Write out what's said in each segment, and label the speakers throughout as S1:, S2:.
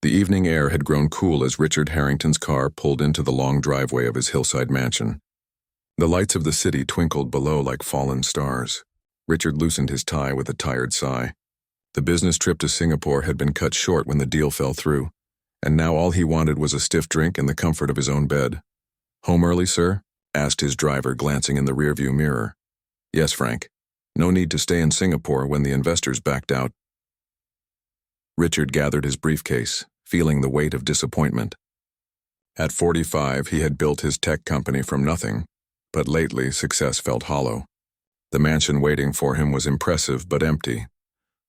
S1: The evening air had grown cool as Richard Harrington's car pulled into the long driveway of his hillside mansion. The lights of the city twinkled below like fallen stars. Richard loosened his tie with a tired sigh. The business trip to Singapore had been cut short when the deal fell through, and now all he wanted was a stiff drink and the comfort of his own bed. "Home early, sir?" asked his driver, glancing in the rearview mirror. "Yes, Frank. No need to stay in Singapore when the investors backed out." Richard gathered his briefcase, feeling the weight of disappointment. At 45, he had built his tech company from nothing, but lately success felt hollow. The mansion waiting for him was impressive but empty.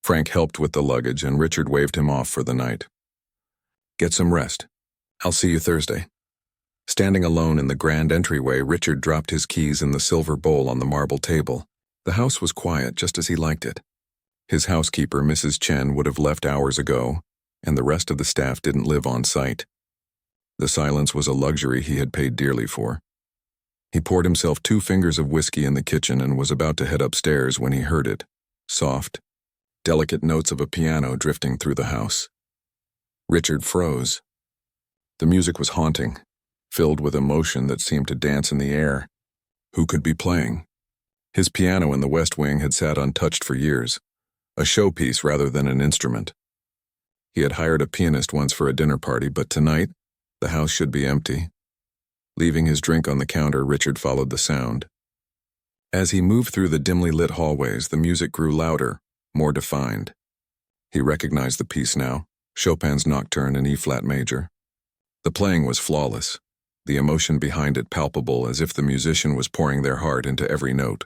S1: Frank helped with the luggage, and Richard waved him off for the night. "Get some rest. I'll see you Thursday." Standing alone in the grand entryway, Richard dropped his keys in the silver bowl on the marble table. The house was quiet, just as he liked it. His housekeeper, Mrs. Chen, would have left hours ago, and the rest of the staff didn't live on site. The silence was a luxury he had paid dearly for. He poured himself 2 fingers of whiskey in the kitchen and was about to head upstairs when he heard it. Soft, delicate notes of a piano drifting through the house. Richard froze. The music was haunting, filled with emotion that seemed to dance in the air. Who could be playing? His piano in the West Wing had sat untouched for years, a showpiece rather than an instrument. He had hired a pianist once for a dinner party, but tonight, the house should be empty. Leaving his drink on the counter, Richard followed the sound. As he moved through the dimly lit hallways, the music grew louder, more defined. He recognized the piece now, Chopin's Nocturne in E-flat major. The playing was flawless, the emotion behind it palpable, as if the musician was pouring their heart into every note.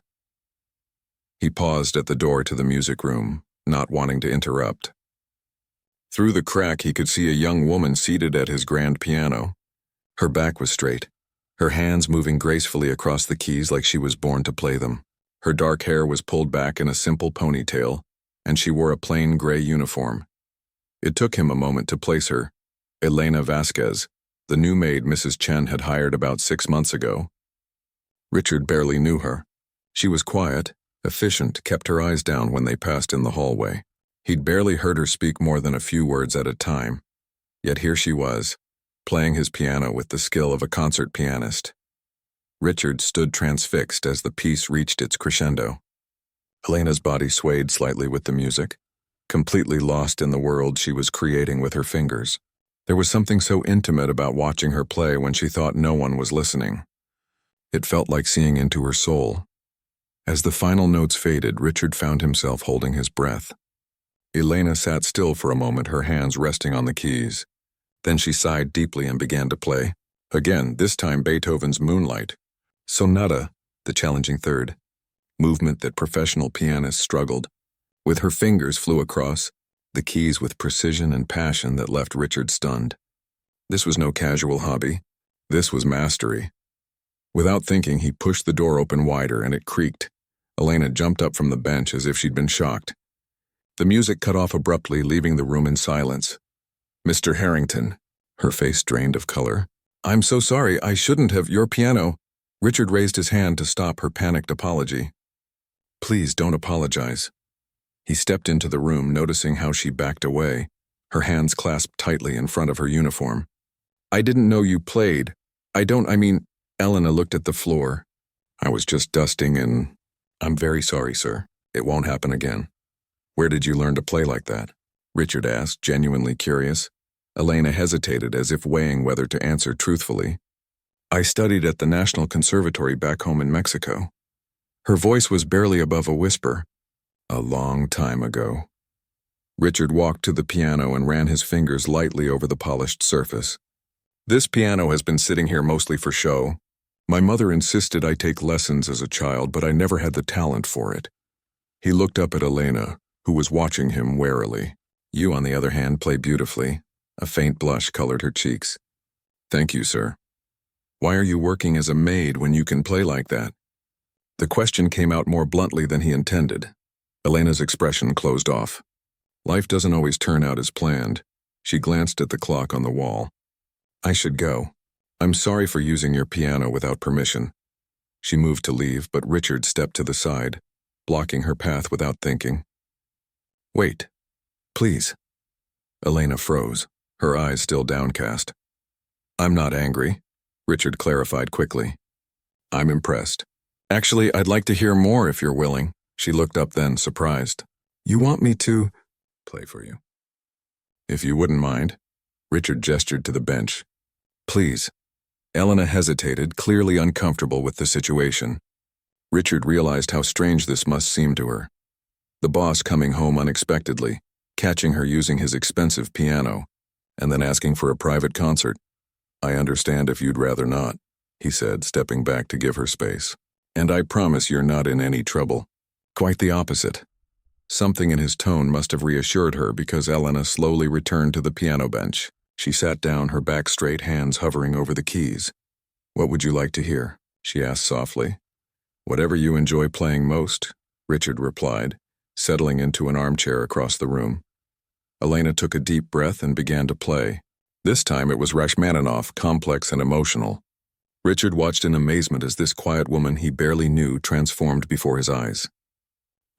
S1: He paused at the door to the music room, not wanting to interrupt. Through the crack, he could see a young woman seated at his grand piano. Her back was straight, her hands moving gracefully across the keys like she was born to play them. Her dark hair was pulled back in a simple ponytail, and she wore a plain gray uniform. It took him a moment to place her. Elena Vasquez, the new maid Mrs. Chen had hired about 6 months ago. Richard barely knew her. She was quiet, efficient, kept her eyes down when they passed in the hallway. He'd barely heard her speak more than a few words at a time. Yet here she was, playing his piano with the skill of a concert pianist. Richard stood transfixed as the piece reached its crescendo. Elena's body swayed slightly with the music, completely lost in the world she was creating with her fingers. There was something so intimate about watching her play when she thought no one was listening. It felt like seeing into her soul. As the final notes faded, Richard found himself holding his breath. Elena sat still for a moment, her hands resting on the keys. Then she sighed deeply and began to play. Again, this time Beethoven's Moonlight. Sonata, the challenging third. Movement that professional pianists struggled. With her fingers flew across the keys with precision and passion that left Richard stunned. This was no casual hobby. This was mastery. Without thinking, he pushed the door open wider and it creaked. Elena jumped up from the bench as if she'd been shocked. The music cut off abruptly, leaving the room in silence. "Mr. Harrington," her face drained of color. "I'm so sorry, I shouldn't have, your piano." Richard raised his hand to stop her panicked apology. "Please don't apologize." He stepped into the room, noticing how she backed away, her hands clasped tightly in front of her uniform. "I didn't know you played. I mean, Elena looked at the floor. "I was just dusting and—" "I'm very sorry, sir. It won't happen again." "Where did you learn to play like that?" Richard asked, genuinely curious. Elena hesitated, as if weighing whether to answer truthfully. "I studied at the National Conservatory back home in Mexico." Her voice was barely above a whisper. "A long time ago." Richard walked to the piano and ran his fingers lightly over the polished surface. "This piano has been sitting here mostly for show. My mother insisted I take lessons as a child, but I never had the talent for it." He looked up at Elena, who was watching him warily. "You, on the other hand, play beautifully." A faint blush colored her cheeks. "Thank you, sir." "Why are you working as a maid when you can play like that?" The question came out more bluntly than he intended. Elena's expression closed off. Life doesn't always turn out as planned. She glanced at the clock on the wall. "I should go. I'm sorry for using your piano without permission." She moved to leave, but Richard stepped to the side, blocking her path without thinking. "Wait. Please." Elena froze. her eyes still downcast. "I'm not angry," Richard clarified quickly. "I'm impressed. Actually, I'd like to hear more if you're willing." She looked up then, surprised. "You want me to play for you?" "If you wouldn't mind." Richard gestured to the bench. "Please." Elena hesitated, clearly uncomfortable with the situation. Richard realized how strange this must seem to her. The boss coming home unexpectedly, catching her using his expensive piano, and then asking for a private concert. "I understand if you'd rather not," he said, stepping back to give her space. "And I promise you're not in any trouble." Quite the opposite. Something in his tone must have reassured her because Elena slowly returned to the piano bench. She sat down, her back straight, hands hovering over the keys. "What would you like to hear?" she asked softly. "Whatever you enjoy playing most," Richard replied, settling into an armchair across the room. Elena took a deep breath and began to play. This time it was Rachmaninoff, complex and emotional. Richard watched in amazement as this quiet woman he barely knew transformed before his eyes.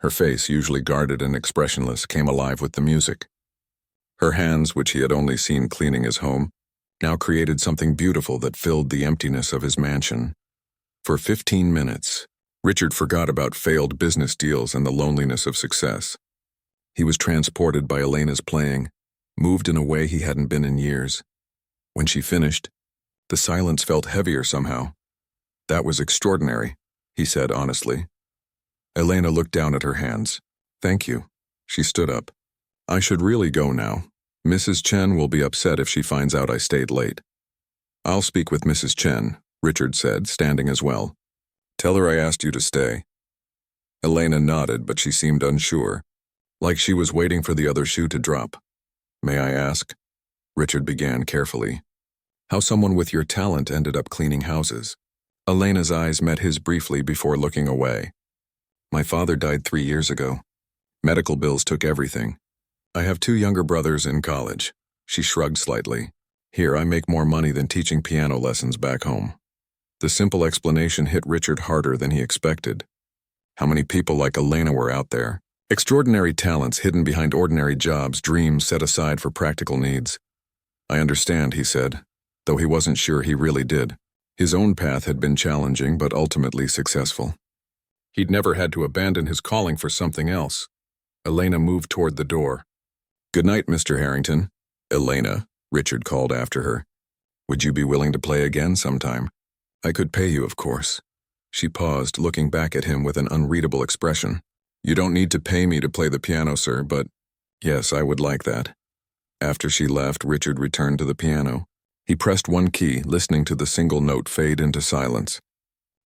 S1: Her face, usually guarded and expressionless, came alive with the music. Her hands, which he had only seen cleaning his home, now created something beautiful that filled the emptiness of his mansion. For 15 minutes, Richard forgot about failed business deals and the loneliness of success. He was transported by Elena's playing, moved in a way he hadn't been in years. When she finished, the silence felt heavier somehow. "That was extraordinary," he said honestly. Elena looked down at her hands. "Thank you." She stood up. "I should really go now. Mrs. Chen will be upset if she finds out I stayed late." "I'll speak with Mrs. Chen," Richard said, standing as well. "Tell her I asked you to stay." Elena nodded, but she seemed unsure, like she was waiting for the other shoe to drop. "May I ask?" Richard began carefully. "How someone with your talent ended up cleaning houses?" Elena's eyes met his briefly before looking away. "My father died 3 years ago. Medical bills took everything. I have 2 younger brothers in college." She shrugged slightly. "Here, I make more money than teaching piano lessons back home." The simple explanation hit Richard harder than he expected. How many people like Elena were out there? Extraordinary talents hidden behind ordinary jobs, dreams set aside for practical needs. "I understand," he said, though he wasn't sure he really did. His own path had been challenging but ultimately successful. He'd never had to abandon his calling for something else. Elena moved toward the door. "Good night, Mr. Harrington." "Elena," Richard called after her. "Would you be willing to play again sometime?" "I could pay you, of course." She paused, looking back at him with an unreadable expression. "You don't need to pay me to play the piano, sir, but yes, I would like that." After she left, Richard returned to the piano. He pressed one key, listening to the single note fade into silence.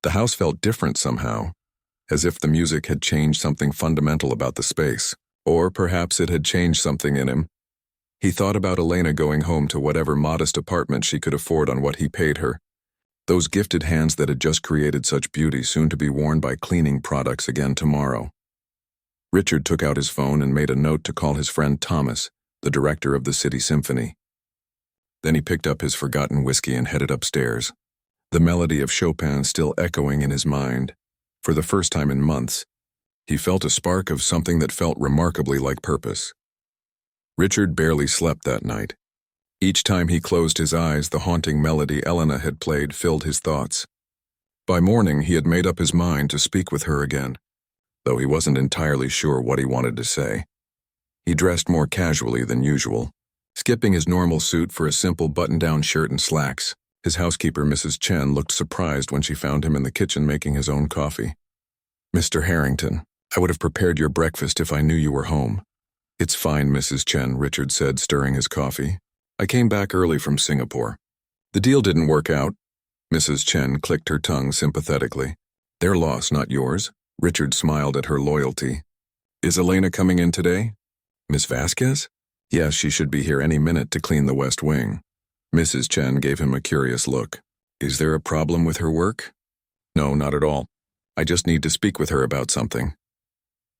S1: The house felt different somehow, as if the music had changed something fundamental about the space, or perhaps it had changed something in him. He thought about Elena going home to whatever modest apartment she could afford on what he paid her. Those gifted hands that had just created such beauty soon to be worn by cleaning products again tomorrow. Richard took out his phone and made a note to call his friend Thomas, the director of the City Symphony. Then he picked up his forgotten whiskey and headed upstairs, the melody of Chopin still echoing in his mind. For the first time in months, he felt a spark of something that felt remarkably like purpose. Richard barely slept that night. Each time he closed his eyes, the haunting melody Elena had played filled his thoughts. By morning, he had made up his mind to speak with her again, though he wasn't entirely sure what he wanted to say. He dressed more casually than usual, skipping his normal suit for a simple button-down shirt and slacks. His housekeeper, Mrs. Chen, looked surprised when she found him in the kitchen making his own coffee. "Mr. Harrington, I would have prepared your breakfast if I knew you were home." "It's fine, Mrs. Chen," Richard said, stirring his coffee. "I came back early from Singapore." "The deal didn't work out." Mrs. Chen clicked her tongue sympathetically. "Their loss, not yours." Richard smiled at her loyalty. "Is Elena coming in today?" "Miss Vasquez?" "Yes, she should be here any minute to clean the West Wing." Mrs. Chen gave him a curious look. "Is there a problem with her work?" "No, not at all. I just need to speak with her about something."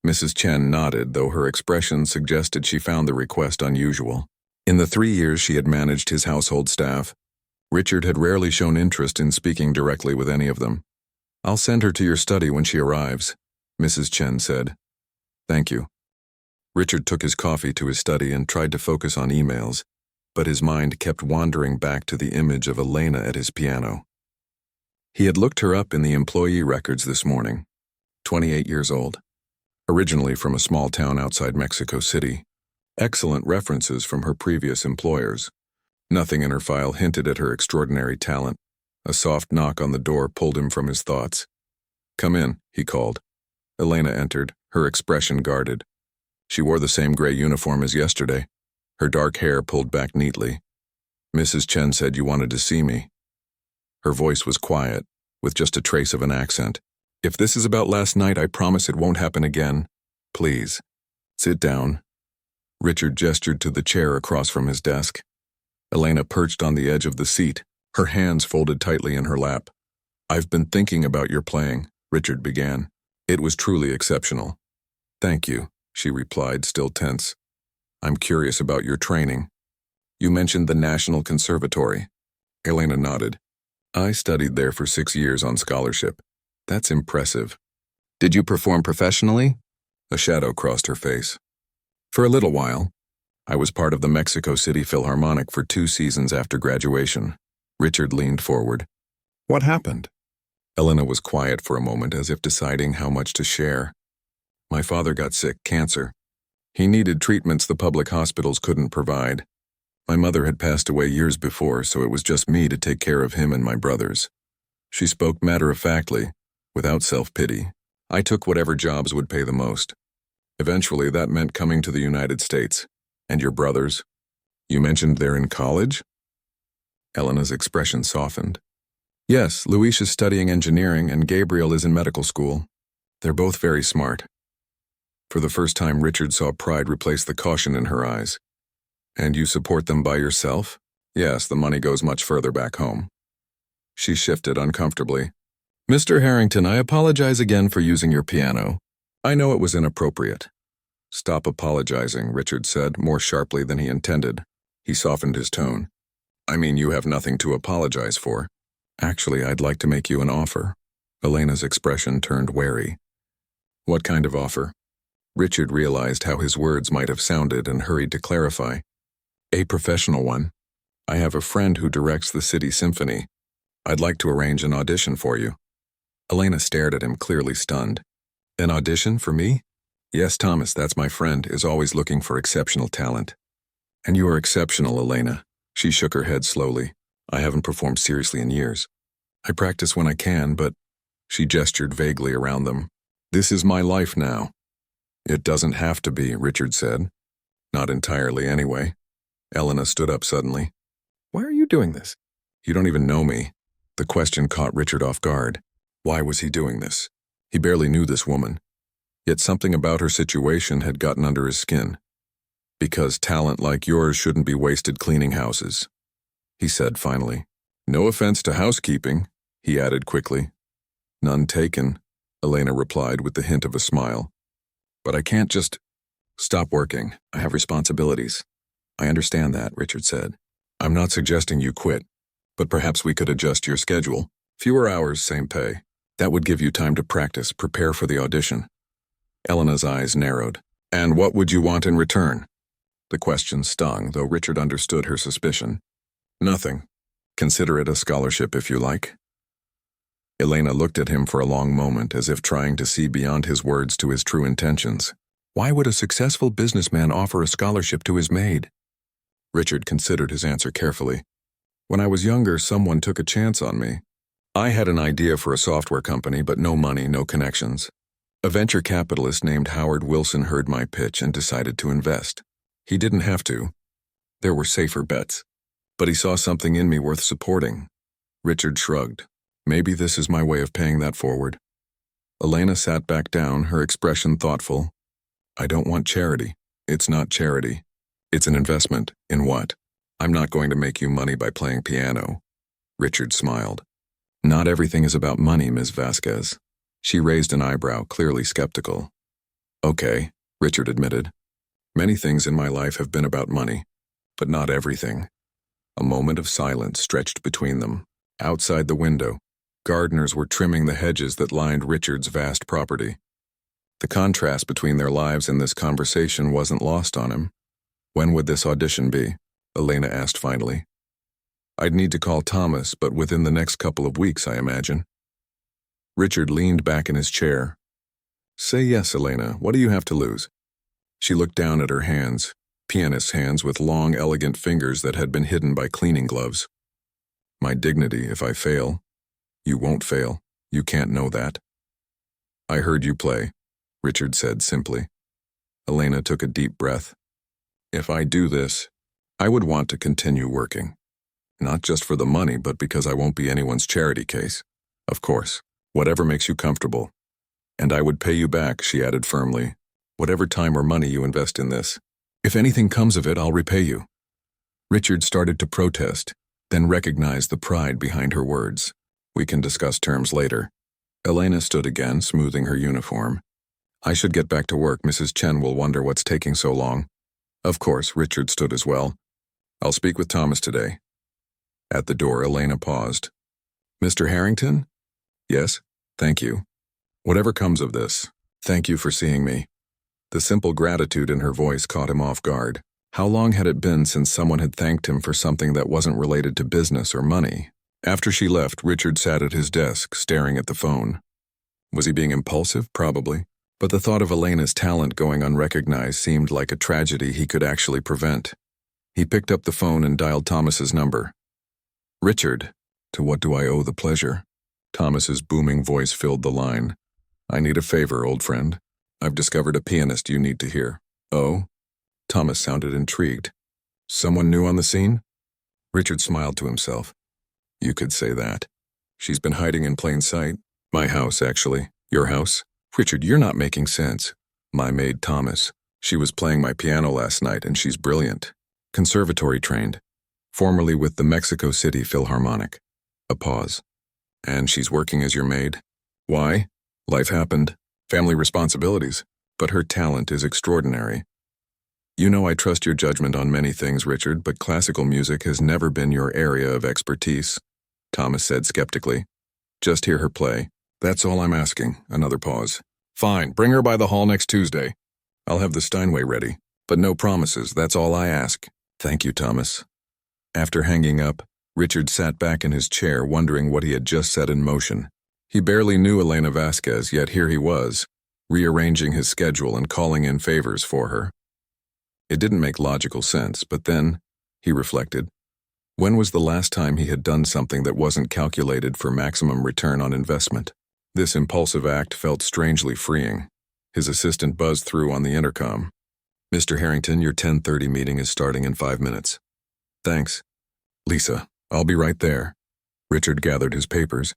S1: Mrs. Chen nodded, though her expression suggested she found the request unusual. In the 3 years she had managed his household staff, Richard had rarely shown interest in speaking directly with any of them. "I'll send her to your study when she arrives," Mrs. Chen said. "Thank you." Richard took his coffee to his study and tried to focus on emails. but his mind kept wandering back to the image of Elena at his piano. He had looked her up in the employee records this morning. 28 years old. Originally from a small town outside Mexico City. Excellent references from her previous employers. Nothing in her file hinted at her extraordinary talent. A soft knock on the door pulled him from his thoughts. "Come in," he called. Elena entered, her expression guarded. She wore the same gray uniform as yesterday, her dark hair pulled back neatly. "Mrs. Chen said you wanted to see me." Her voice was quiet, with just a trace of an accent. "If this is about last night, I promise it won't happen again. Please, sit down." Richard gestured to the chair across from his desk. Elena perched on the edge of the seat, her hands folded tightly in her lap. "I've been thinking about your playing," Richard began. "It was truly exceptional." "Thank you," she replied, still tense. "I'm curious about your training. You mentioned the National Conservatory." Elena nodded. "I studied there for 6 years on scholarship. That's impressive." "Did you perform professionally?" A shadow crossed her face. "For a little while. I was part of the Mexico City Philharmonic for 2 seasons after graduation." Richard leaned forward. "What happened?" Elena was quiet for a moment, as if deciding how much to share. "My father got sick, cancer. He needed treatments the public hospitals couldn't provide. My mother had passed away years before, so it was just me to take care of him and my brothers." She spoke matter-of-factly, without self-pity. "I took whatever jobs would pay the most. Eventually, that meant coming to the United States. And your brothers? You mentioned they're in college?" Elena's expression softened. "Yes, Luis is studying engineering and Gabriel is in medical school. They're both very smart." For the first time, Richard saw pride replace the caution in her eyes. "And you support them by yourself?" "Yes, the money goes much further back home." She shifted uncomfortably. "Mr. Harrington, I apologize again for using your piano. I know it was inappropriate." "Stop apologizing," Richard said, more sharply than he intended. He softened his tone. "I mean, you have nothing to apologize for. Actually, I'd like to make you an offer." Elena's expression turned wary. "What kind of offer?" Richard realized how his words might have sounded and hurried to clarify. "A professional one. I have a friend who directs the City Symphony. I'd like to arrange an audition for you." Elena stared at him, clearly stunned. "An audition for me?" "Yes, Thomas, that's my friend, is always looking for exceptional talent." "And you are exceptional, Elena." She shook her head slowly. "I haven't performed seriously in years. I practice when I can, but—" She gestured vaguely around them. "This is my life now." "It doesn't have to be," Richard said. "Not entirely, anyway." Elena stood up suddenly. "Why are you doing this?" "You don't even know me." The question caught Richard off guard. Why was he doing this? He barely knew this woman. Yet something about her situation had gotten under his skin. "Because talent like yours shouldn't be wasted cleaning houses," he said finally. "No offense to housekeeping," he added quickly. "None taken," Elena replied with the hint of a smile. "But I can't just—" "Stop working. I have responsibilities." "I understand that," Richard said. "I'm not suggesting you quit, but perhaps we could adjust your schedule. Fewer hours, same pay. That would give you time to practice, prepare for the audition." Elena's eyes narrowed. "And what would you want in return?" The question stung, though Richard understood her suspicion. "Nothing. Consider it a scholarship if you like." Elena looked at him for a long moment, as if trying to see beyond his words to his true intentions. Why would a successful businessman offer a scholarship to his maid? Richard considered his answer carefully. "When I was younger, someone took a chance on me. I had an idea for a software company, but no money, no connections. A venture capitalist named Howard Wilson heard my pitch and decided to invest. He didn't have to. There were safer bets. But he saw something in me worth supporting." Richard shrugged. "Maybe this is my way of paying that forward." Elena sat back down, her expression thoughtful. "I don't want charity. It's not charity. It's an investment. In what? I'm not going to make you money by playing piano." Richard smiled. "Not everything is about money, Ms. Vasquez." She raised an eyebrow, clearly skeptical. "Okay," Richard admitted. "Many things in my life have been about money, but not everything." A moment of silence stretched between them. Outside the window, gardeners were trimming the hedges that lined Richard's vast property. The contrast between their lives and this conversation wasn't lost on him. When would this audition be? Elena asked finally. I'd need to call Thomas, but within the next couple of weeks, I imagine. Richard leaned back in his chair. Say yes, Elena. What do you have to lose? She looked down at her hands, pianist's hands with long, elegant fingers that had been hidden by cleaning gloves. My dignity if I fail. You won't fail. You can't know that. I heard you play, Richard said simply. Elena took a deep breath. If I do this, I would want to continue working. Not just for the money, but because I won't be anyone's charity case. Of course, whatever makes you comfortable. And I would pay you back, she added firmly, whatever time or money you invest in this. If anything comes of it, I'll repay you. Richard started to protest, then recognized the pride behind her words. We can discuss terms later. Elena stood again, smoothing her uniform. I should get back to work. Mrs. Chen will wonder what's taking so long. Of course, Richard stood as well. I'll speak with Thomas today. At the door, Elena paused. Mr. Harrington? Yes, thank you. Whatever comes of this, thank you for seeing me. The simple gratitude in her voice caught him off guard. How long had it been since someone had thanked him for something that wasn't related to business or money? After she left, Richard sat at his desk, staring at the phone. Was he being impulsive? Probably. But the thought of Elena's talent going unrecognized seemed like a tragedy he could actually prevent. He picked up the phone and dialed Thomas's number. Richard, to what do I owe the pleasure? Thomas's booming voice filled the line. I need a favor, old friend. I've discovered a pianist you need to hear. Oh? Thomas sounded intrigued. Someone new on the scene? Richard smiled to himself. You could say that. She's been hiding in plain sight. My house, actually. Your house? Richard, you're not making sense. My maid, Thomas. She was playing my piano last night, and she's brilliant. Conservatory trained. Formerly with the Mexico City Philharmonic. A pause. And she's working as your maid? Why? Life happened. Family responsibilities. But her talent is extraordinary. You know I trust your judgment on many things, Richard, but classical music has never been your area of expertise, Thomas said skeptically. Just hear her play. That's all I'm asking. Another pause. Fine, bring her by the hall next Tuesday. I'll have the Steinway ready, but no promises, that's all I ask. Thank you, Thomas. After hanging up, Richard sat back in his chair wondering what he had just set in motion. He barely knew Elena Vasquez, yet here he was, rearranging his schedule and calling in favors for her. It didn't make logical sense, but then, he reflected, when was the last time he had done something that wasn't calculated for maximum return on investment? This impulsive act felt strangely freeing. His assistant buzzed through on the intercom. Mr. Harrington, your 10:30 meeting is starting in 5 minutes. Thanks. Lisa, I'll be right there. Richard gathered his papers,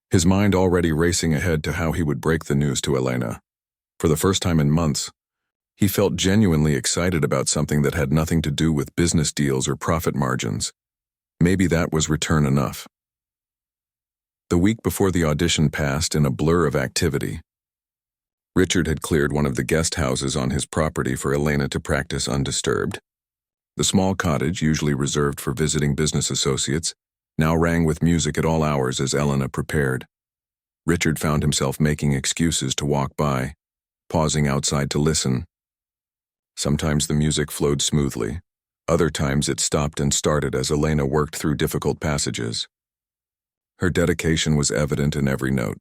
S1: his mind already racing ahead to how he would break the news to Elena. For the first time in months, he felt genuinely excited about something that had nothing to do with business deals or profit margins. Maybe that was return enough. The week before the audition passed in a blur of activity. Richard had cleared one of the guest houses on his property for Elena to practice undisturbed. The small cottage, usually reserved for visiting business associates, now rang with music at all hours as Elena prepared. Richard found himself making excuses to walk by, pausing outside to listen. Sometimes the music flowed smoothly. Other times it stopped and started as Elena worked through difficult passages. Her dedication was evident in every note.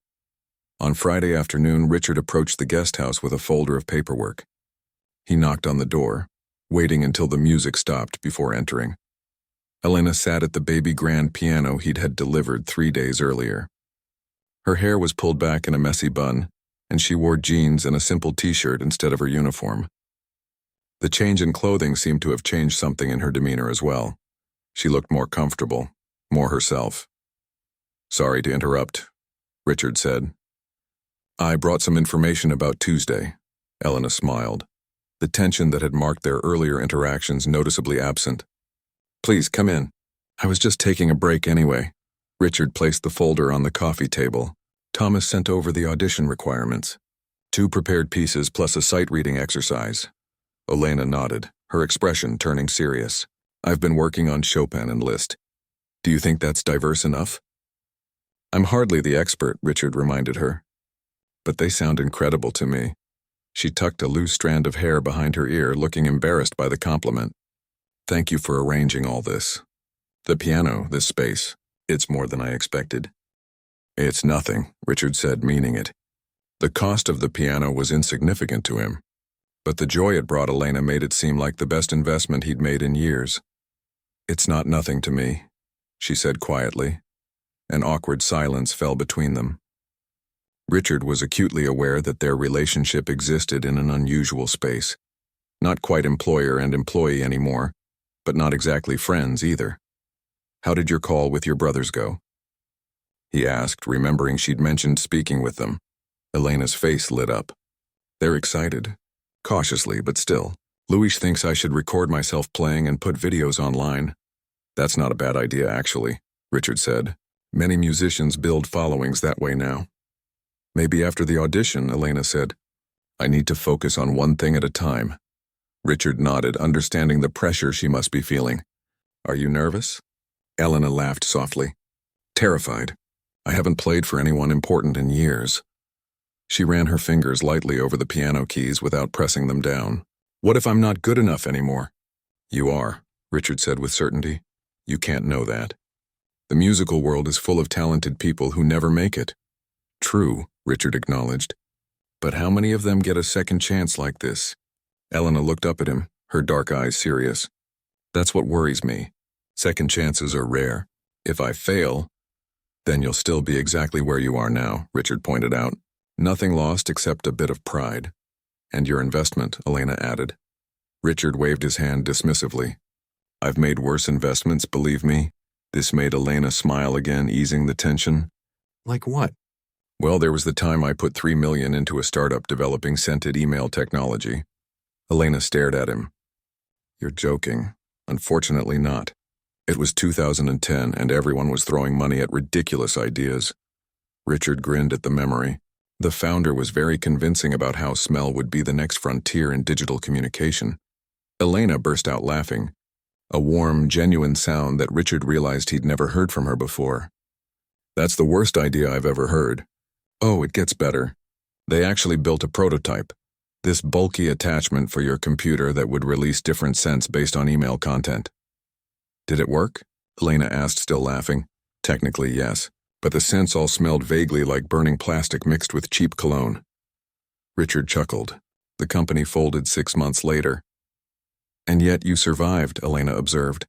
S1: On Friday afternoon, Richard approached the guest house with a folder of paperwork. He knocked on the door, waiting until the music stopped before entering. Elena sat at the baby grand piano he'd had delivered 3 days earlier. Her hair was pulled back in a messy bun, and she wore jeans and a simple t-shirt instead of her uniform. The change in clothing seemed to have changed something in her demeanor as well. She looked more comfortable, more herself. Sorry to interrupt, Richard said. I brought some information about Tuesday. Elena smiled, the tension that had marked their earlier interactions noticeably absent. Please, come in. I was just taking a break anyway. Richard placed the folder on the coffee table. Thomas sent over the audition requirements. 2 prepared pieces plus a sight reading exercise. Elena nodded, her expression turning serious. I've been working on Chopin and Liszt. Do you think that's diverse enough? I'm hardly the expert, Richard reminded her. But they sound incredible to me. She tucked a loose strand of hair behind her ear, looking embarrassed by the compliment. Thank you for arranging all this. The piano, this space, it's more than I expected. It's nothing, Richard said, meaning it. The cost of the piano was insignificant to him, but the joy it brought Elena made it seem like the best investment he'd made in years. It's not nothing to me, she said quietly. An awkward silence fell between them. Richard was acutely aware that their relationship existed in an unusual space. Not quite employer and employee anymore, but not exactly friends either. How did your call with your brothers go? He asked, remembering she'd mentioned speaking with them. Elena's face lit up. They're excited. Cautiously, but still. Luis thinks I should record myself playing and put videos online. That's not a bad idea, actually, Richard said. Many musicians build followings that way now. Maybe after the audition, Elena said. I need to focus on one thing at a time. Richard nodded, understanding the pressure she must be feeling. Are you nervous? Elena laughed softly. Terrified. I haven't played for anyone important in years. She ran her fingers lightly over the piano keys without pressing them down. What if I'm not good enough anymore? You are, Richard said with certainty. You can't know that. The musical world is full of talented people who never make it. True, Richard acknowledged. But how many of them get a second chance like this? Elena looked up at him, her dark eyes serious. That's what worries me. Second chances are rare. If I fail, then you'll still be exactly where you are now, Richard pointed out. Nothing lost except a bit of pride. And your investment, Elena added. Richard waved his hand dismissively. I've made worse investments, believe me. This made Elena smile again, easing the tension. Like what? Well, there was the time I put $3 million into a startup developing scented email technology. Elena stared at him. You're joking. Unfortunately not. It was 2010, and everyone was throwing money at ridiculous ideas. Richard grinned at the memory. The founder was very convincing about how smell would be the next frontier in digital communication. Elena burst out laughing, a warm, genuine sound that Richard realized he'd never heard from her before. That's the worst idea I've ever heard. Oh, it gets better. They actually built a prototype. This bulky attachment for your computer that would release different scents based on email content. Did it work? Elena asked, still laughing. Technically, yes, but the scents all smelled vaguely like burning plastic mixed with cheap cologne. Richard chuckled. The company folded 6 months later. And yet you survived, Elena observed.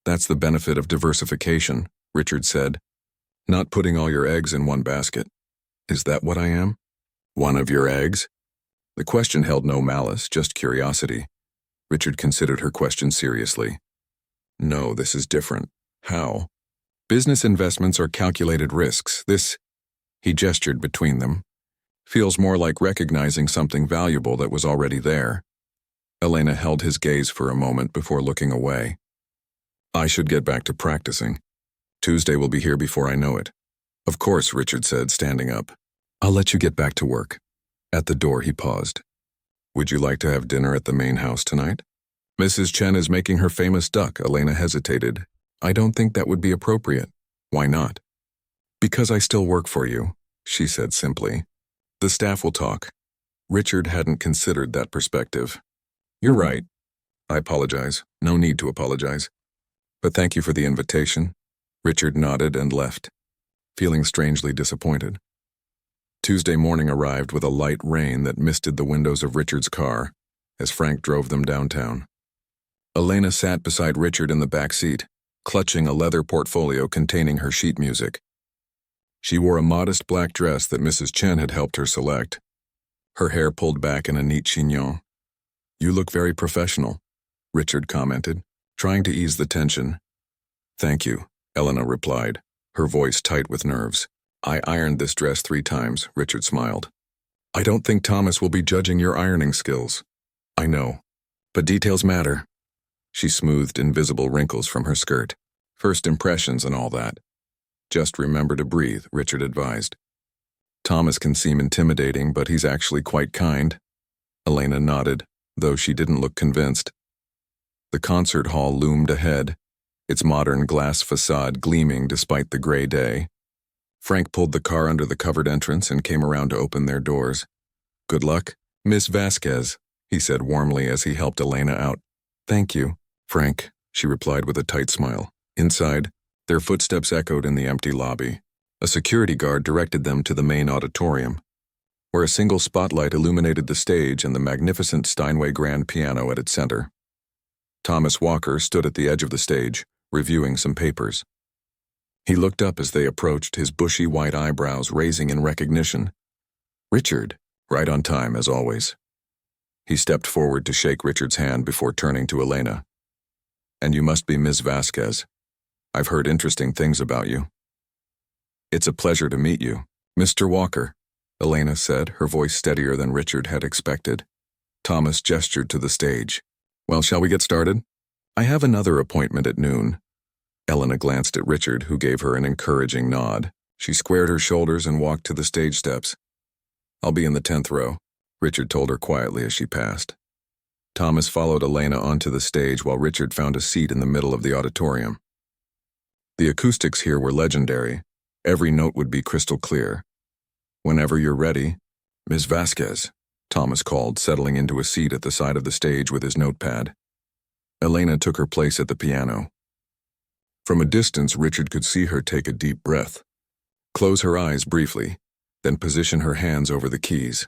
S1: That's the benefit of diversification, Richard said. Not putting all your eggs in one basket. Is that what I am? One of your eggs? The question held no malice, just curiosity. Richard considered her question seriously. No, this is different. How? Business investments are calculated risks. This, he gestured between them, feels more like recognizing something valuable that was already there. Elena held his gaze for a moment before looking away. I should get back to practicing. Tuesday will be here before I know it. Of course, Richard said, standing up. I'll let you get back to work. At the door, he paused. Would you like to have dinner at the main house tonight? Mrs. Chen is making her famous duck, Elena hesitated. I don't think that would be appropriate. Why not? Because I still work for you, she said simply. The staff will talk. Richard hadn't considered that perspective. You're right. I apologize. No need to apologize. But thank you for the invitation. Richard nodded and left, feeling strangely disappointed. Tuesday morning arrived with a light rain that misted the windows of Richard's car as Frank drove them downtown. Elena sat beside Richard in the back seat, clutching a leather portfolio containing her sheet music. She wore a modest black dress that Mrs. Chen had helped her select, her hair pulled back in a neat chignon. You look very professional, Richard commented, trying to ease the tension. Thank you, Elena replied, her voice tight with nerves. I ironed this dress 3 times, Richard smiled. I don't think Thomas will be judging your ironing skills. I know, but details matter. She smoothed invisible wrinkles from her skirt. First impressions and all that. Just remember to breathe, Richard advised. Thomas can seem intimidating, but he's actually quite kind. Elena nodded, though she didn't look convinced. The concert hall loomed ahead, its modern glass facade gleaming despite the gray day. Frank pulled the car under the covered entrance and came around to open their doors. Good luck, Miss Vasquez, he said warmly as he helped Elena out. Thank you. Frank, she replied with a tight smile. Inside, their footsteps echoed in the empty lobby. A security guard directed them to the main auditorium, where a single spotlight illuminated the stage and the magnificent Steinway grand piano at its center. Thomas Walker stood at the edge of the stage, reviewing some papers. He looked up as they approached, his bushy white eyebrows raising in recognition. Richard, right on time as always. He stepped forward to shake Richard's hand before turning to Elena. And you must be Ms. Vasquez. I've heard interesting things about you. It's a pleasure to meet you, Mr. Walker, Elena said, her voice steadier than Richard had expected. Thomas gestured to the stage. Well, shall we get started? I have another appointment at noon. Elena glanced at Richard, who gave her an encouraging nod. She squared her shoulders and walked to the stage steps. I'll be in the 10th row, Richard told her quietly as she passed. Thomas followed Elena onto the stage while Richard found a seat in the middle of the auditorium. The acoustics here were legendary. Every note would be crystal clear. Whenever you're ready, Ms. Vasquez, Thomas called, settling into a seat at the side of the stage with his notepad. Elena took her place at the piano. From a distance, Richard could see her take a deep breath, close her eyes briefly, then position her hands over the keys.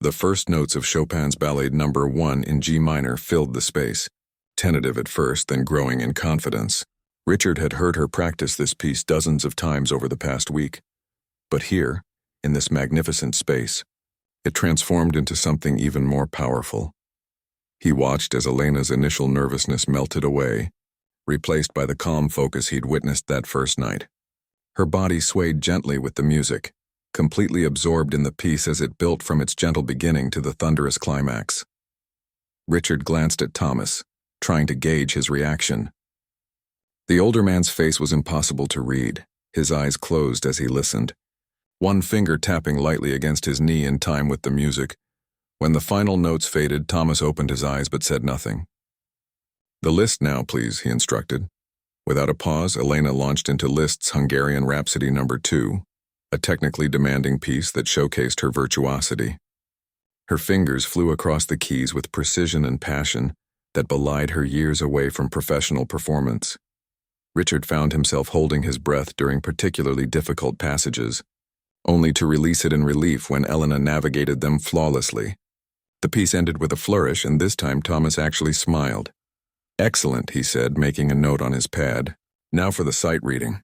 S1: The first notes of Chopin's Ballade No. 1 in G minor filled the space, tentative at first, then growing in confidence. Richard had heard her practice this piece dozens of times over the past week. But here, in this magnificent space, it transformed into something even more powerful. He watched as Elena's initial nervousness melted away, replaced by the calm focus he'd witnessed that first night. Her body swayed gently with the music, completely absorbed in the piece as it built from its gentle beginning to the thunderous climax. Richard glanced at Thomas, trying to gauge his reaction. The older man's face was impossible to read, his eyes closed as he listened, one finger tapping lightly against his knee in time with the music. When the final notes faded, Thomas opened his eyes but said nothing. The list now, please, he instructed. Without a pause, Elena launched into Liszt's Hungarian Rhapsody No. 2, a technically demanding piece that showcased her virtuosity. Her fingers flew across the keys with precision and passion that belied her years away from professional performance. Richard found himself holding his breath during particularly difficult passages, only to release it in relief when Elena navigated them flawlessly. The piece ended with a flourish, and this time Thomas actually smiled. Excellent, he said, making a note on his pad. Now for the sight reading.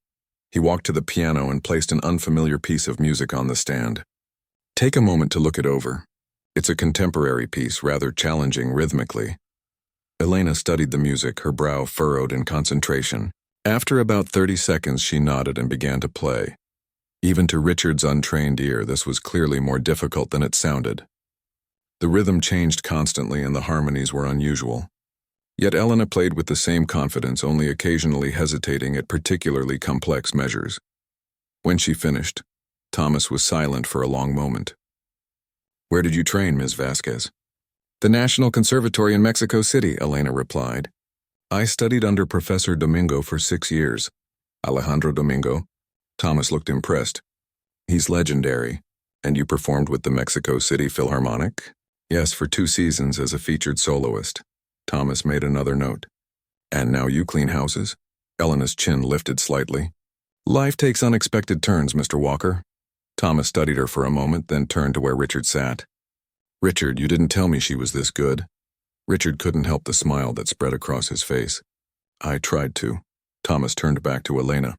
S1: He walked to the piano and placed an unfamiliar piece of music on the stand. Take a moment to look it over. It's a contemporary piece, rather challenging rhythmically. Elena studied the music, her brow furrowed in concentration. After about 30 seconds, she nodded and began to play. Even to Richard's untrained ear, this was clearly more difficult than it sounded. The rhythm changed constantly and the harmonies were unusual. Yet Elena played with the same confidence, only occasionally hesitating at particularly complex measures. When she finished, Thomas was silent for a long moment. Where did you train, Ms. Vasquez? The National Conservatory in Mexico City, Elena replied. I studied under Professor Domingo for 6 years. Alejandro Domingo? Thomas looked impressed. He's legendary. And you performed with the Mexico City Philharmonic? Yes, for 2 seasons as a featured soloist. Thomas made another note. And now you clean houses? Elena's chin lifted slightly. Life takes unexpected turns, Mr. Walker. Thomas studied her for a moment, then turned to where Richard sat. Richard, you didn't tell me she was this good. Richard couldn't help the smile that spread across his face. I tried to. Thomas turned back to Elena.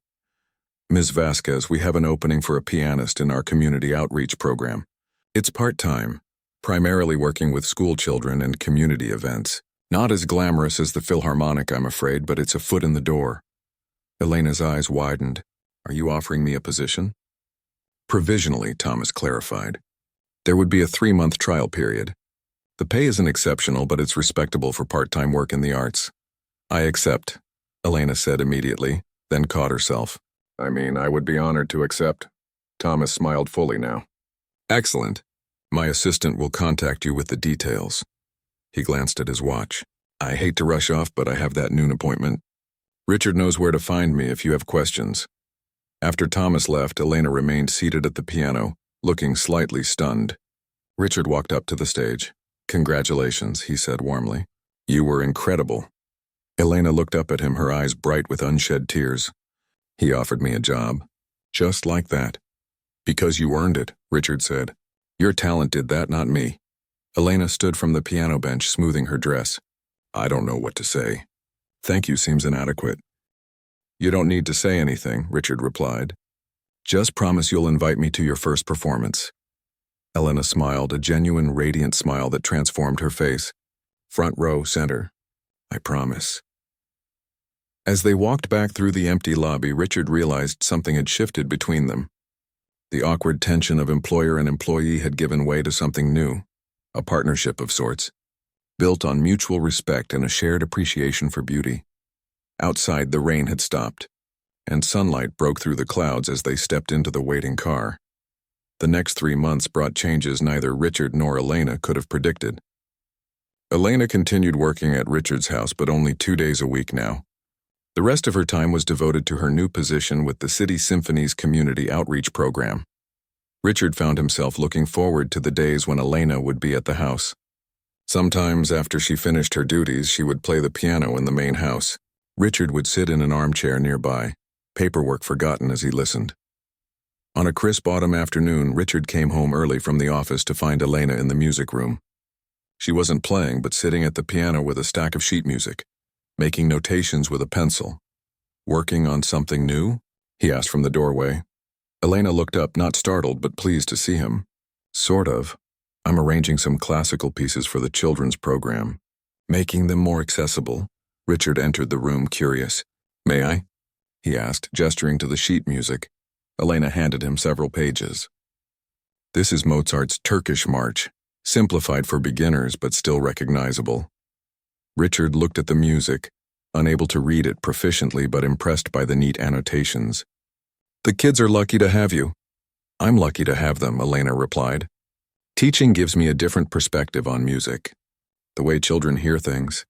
S1: Ms. Vasquez, we have an opening for a pianist in our community outreach program. It's part-time, primarily working with school children and community events. Not as glamorous as the Philharmonic, I'm afraid, but it's a foot in the door. Elena's eyes widened. Are you offering me a position? Provisionally, Thomas clarified. There would be a 3-month trial period. The pay isn't exceptional, but it's respectable for part-time work in the arts. I accept, Elena said immediately, then caught herself. I mean, I would be honored to accept. Thomas smiled fully now. Excellent. My assistant will contact you with the details. He glanced at his watch. I hate to rush off, but I have that noon appointment. Richard knows where to find me if you have questions. After Thomas left, Elena remained seated at the piano, looking slightly stunned. Richard walked up to the stage. Congratulations, he said warmly. You were incredible. Elena looked up at him, her eyes bright with unshed tears. He offered me a job. Just like that. Because you earned it, Richard said. Your talent did that, not me. Elena stood from the piano bench, smoothing her dress. I don't know what to say. Thank you seems inadequate. You don't need to say anything, Richard replied. Just promise you'll invite me to your first performance. Elena smiled, a genuine, radiant smile that transformed her face. Front row, center. I promise. As they walked back through the empty lobby, Richard realized something had shifted between them. The awkward tension of employer and employee had given way to something new, a partnership of sorts, built on mutual respect and a shared appreciation for beauty. Outside, the rain had stopped, and sunlight broke through the clouds as they stepped into the waiting car. The next 3 months brought changes neither Richard nor Elena could have predicted. Elena continued working at Richard's house, but only 2 days a week now. The rest of her time was devoted to her new position with the City Symphony's community outreach program. Richard found himself looking forward to the days when Elena would be at the house. Sometimes after she finished her duties, she would play the piano in the main house. Richard would sit in an armchair nearby, paperwork forgotten as he listened. On a crisp autumn afternoon, Richard came home early from the office to find Elena in the music room. She wasn't playing, but sitting at the piano with a stack of sheet music, making notations with a pencil. Working on something new? He asked from the doorway. Elena looked up, not startled, but pleased to see him. Sort of. I'm arranging some classical pieces for the children's program, making them more accessible. Richard entered the room, curious. May I? He asked, gesturing to the sheet music. Elena handed him several pages. This is Mozart's Turkish March, simplified for beginners but still recognizable. Richard looked at the music, unable to read it proficiently but impressed by the neat annotations. The kids are lucky to have you. I'm lucky to have them, Elena replied. Teaching gives me a different perspective on music. The way children hear things.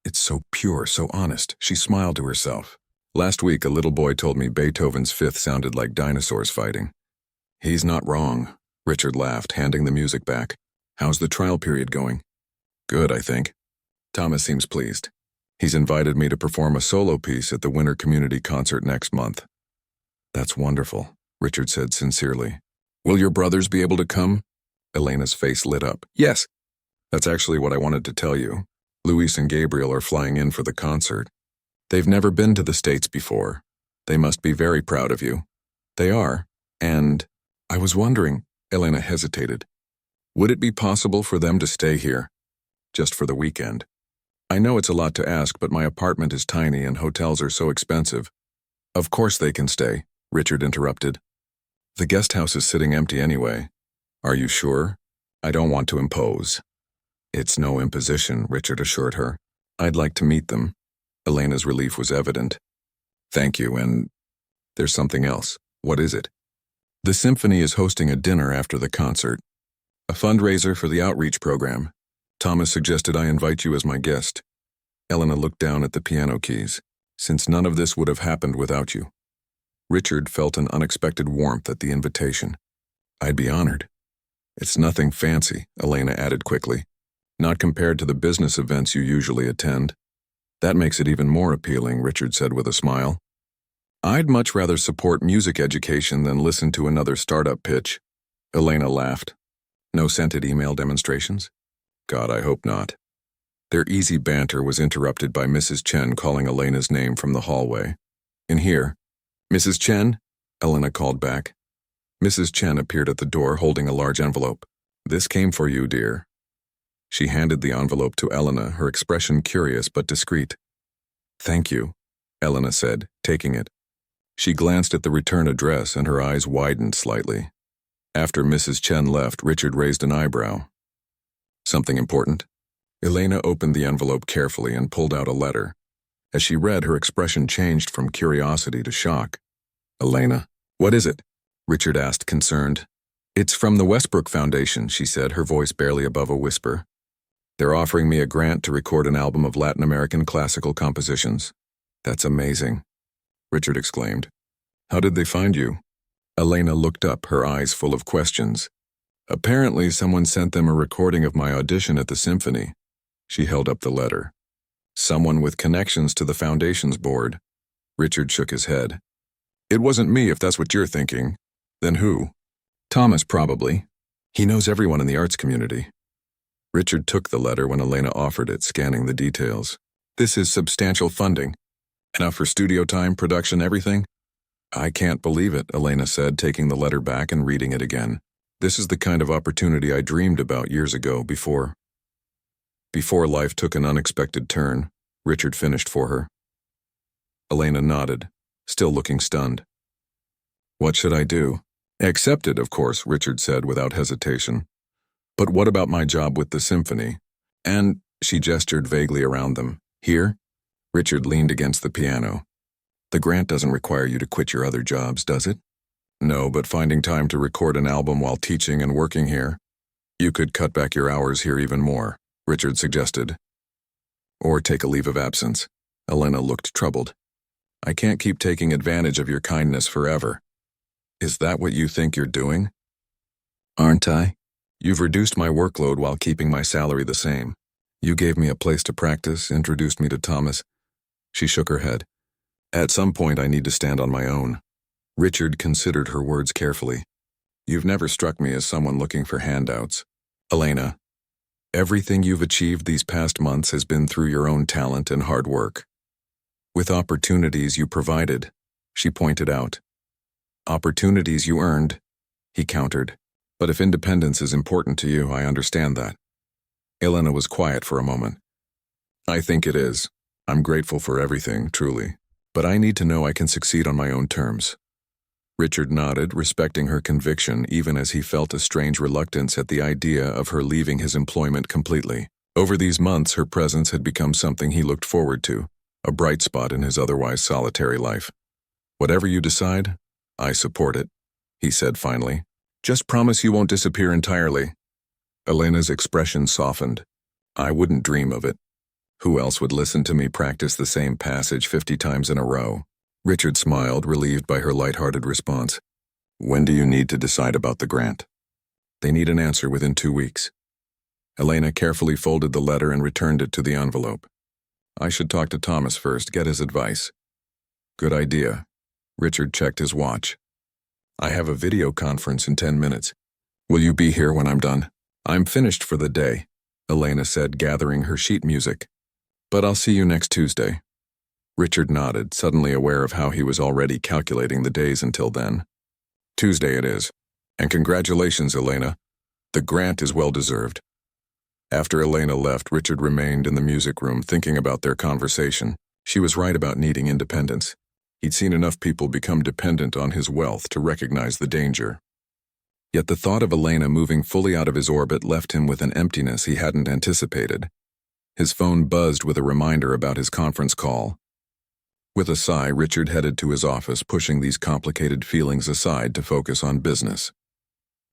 S1: It's so pure, so honest, she smiled to herself. Last week, a little boy told me Beethoven's Fifth sounded like dinosaurs fighting. He's not wrong, Richard laughed, handing the music back. How's the trial period going? Good, I think. Thomas seems pleased. He's invited me to perform a solo piece at the Winter Community Concert next month. That's wonderful, Richard said sincerely. Will your brothers be able to come? Elena's face lit up. Yes. That's actually what I wanted to tell you. Luis and Gabriel are flying in for the concert. They've never been to the States before. They must be very proud of you. They are. And I was wondering, Elena hesitated, would it be possible for them to stay here? Just for the weekend. I know it's a lot to ask, but my apartment is tiny and hotels are so expensive. Of course they can stay, Richard interrupted. The guest house is sitting empty anyway. Are you sure? I don't want to impose. It's no imposition, Richard assured her. I'd like to meet them. Elena's relief was evident. Thank you, and there's something else. What is it? The symphony is hosting a dinner after the concert. A fundraiser for the outreach program. Thomas suggested I invite you as my guest. Elena looked down at the piano keys. Since none of this would have happened without you. Richard felt an unexpected warmth at the invitation. I'd be honored. It's nothing fancy, Elena added quickly. Not compared to the business events you usually attend. That makes it even more appealing, Richard said with a smile. I'd much rather support music education than listen to another startup pitch. Elena laughed. No scented email demonstrations? God, I hope not. Their easy banter was interrupted by Mrs. Chen calling Elena's name from the hallway. In here. Mrs. Chen? Elena called back. Mrs. Chen appeared at the door holding a large envelope. This came for you, dear. She handed the envelope to Elena, her expression curious but discreet. Thank you, Elena said, taking it. She glanced at the return address and her eyes widened slightly. After Mrs. Chen left, Richard raised an eyebrow. Something important? Elena opened the envelope carefully and pulled out a letter. As she read, her expression changed from curiosity to shock. Elena, what is it? Richard asked, concerned. It's from the Westbrook Foundation, she said, her voice barely above a whisper. They're offering me a grant to record an album of Latin American classical compositions. That's amazing, Richard exclaimed. How did they find you? Elena looked up, her eyes full of questions. Apparently, someone sent them a recording of my audition at the symphony. She held up the letter. Someone with connections to the foundation's board. Richard shook his head. It wasn't me, if that's what you're thinking. Then who? Thomas, probably. He knows everyone in the arts community. Richard took the letter when Elena offered it, scanning the details. This is substantial funding. Enough for studio time, production, everything? I can't believe it, Elena said, taking the letter back and reading it again. This is the kind of opportunity I dreamed about years ago, before life took an unexpected turn. Richard finished for her. Elena nodded, still looking stunned. What should I do? Accept it, of course, Richard said without hesitation. But what about my job with the symphony? And, she gestured vaguely around them. Here? Richard leaned against the piano. The grant doesn't require you to quit your other jobs, does it? No, but finding time to record an album while teaching and working here. You could cut back your hours here even more, Richard suggested. Or take a leave of absence. Elena looked troubled. I can't keep taking advantage of your kindness forever. Is that what you think you're doing? Aren't I? You've reduced my workload while keeping my salary the same. You gave me a place to practice, introduced me to Thomas. She shook her head. At some point I need to stand on my own. Richard considered her words carefully. You've never struck me as someone looking for handouts. Elena, everything you've achieved these past months has been through your own talent and hard work. With opportunities you provided, she pointed out. Opportunities you earned, he countered. But if independence is important to you, I understand that. Elena was quiet for a moment. I think it is. I'm grateful for everything, truly. But I need to know I can succeed on my own terms. Richard nodded, respecting her conviction even as he felt a strange reluctance at the idea of her leaving his employment completely. Over these months, her presence had become something he looked forward to, a bright spot in his otherwise solitary life. Whatever you decide, I support it, he said finally. Just promise you won't disappear entirely. Elena's expression softened. I wouldn't dream of it. Who else would listen to me practice the same passage 50 times in a row? Richard smiled, relieved by her light-hearted response. When do you need to decide about the grant? They need an answer within 2 weeks. Elena carefully folded the letter and returned it to the envelope. I should talk to Thomas first, get his advice. Good idea. Richard checked his watch. I have a video conference in 10 minutes. Will you be here when I'm done? I'm finished for the day, Elena said, gathering her sheet music. But I'll see you next Tuesday. Richard nodded, suddenly aware of how he was already calculating the days until then. Tuesday it is. And congratulations, Elena. The grant is well-deserved. After Elena left, Richard remained in the music room thinking about their conversation. She was right about needing independence. He'd seen enough people become dependent on his wealth to recognize the danger. Yet the thought of Elena moving fully out of his orbit left him with an emptiness he hadn't anticipated. His phone buzzed with a reminder about his conference call. With a sigh, Richard headed to his office, pushing these complicated feelings aside to focus on business.